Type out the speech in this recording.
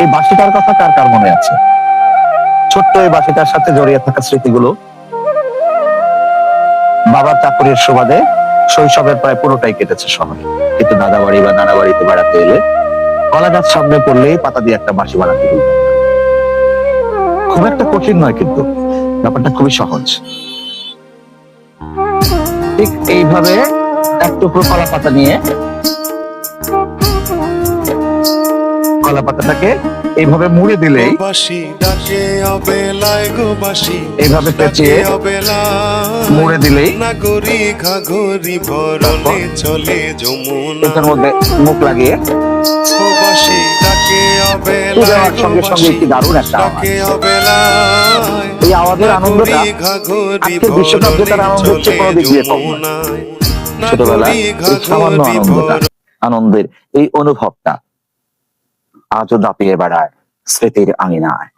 এই বাঁশিটার কথা কার কার মনে আছে? ছোট্ট এই বাঁশিটার সাথে জড়িয়ে থাকা স্মৃতিগুলো। বাবার চাকরির সুবাদে শৈশবের প্রায় পুরোটাই কেটেছে শহরে, কিন্তু দাদা বাড়ি বা নানা বাড়িতে বেড়াতে এলে কলা গাছ সামনে পড়লেই পাতা দিয়ে একটা বাঁশি বানাতে বলতাম। খুব একটা কঠিন নয়, কিন্তু ব্যাপারটা খুবই সহজ। ঠিক এইভাবে এক টুকরো কলা পাতা নিয়ে কলা পাতাটাকে এইভাবে মুড়ে দিলেই, এইভাবে পেঁচিয়ে মুড়ে দিলেই এটার মধ্যে মুখ লাগিয়ে দেওয়ার সঙ্গে সঙ্গে একটি দারুণ একটা আওয়াজ। এই আওয়াজের আনন্দটা আজকের বিশ্বকাপ জেতার আনন্দ হচ্ছে কোনো দিক দিয়ে কম নয়। ছোটবেলায় এই সামান্য আনন্দের এই অনুভবটা আজও দাপিয়ে বেড়ায় স্মৃতির আঙিনায়।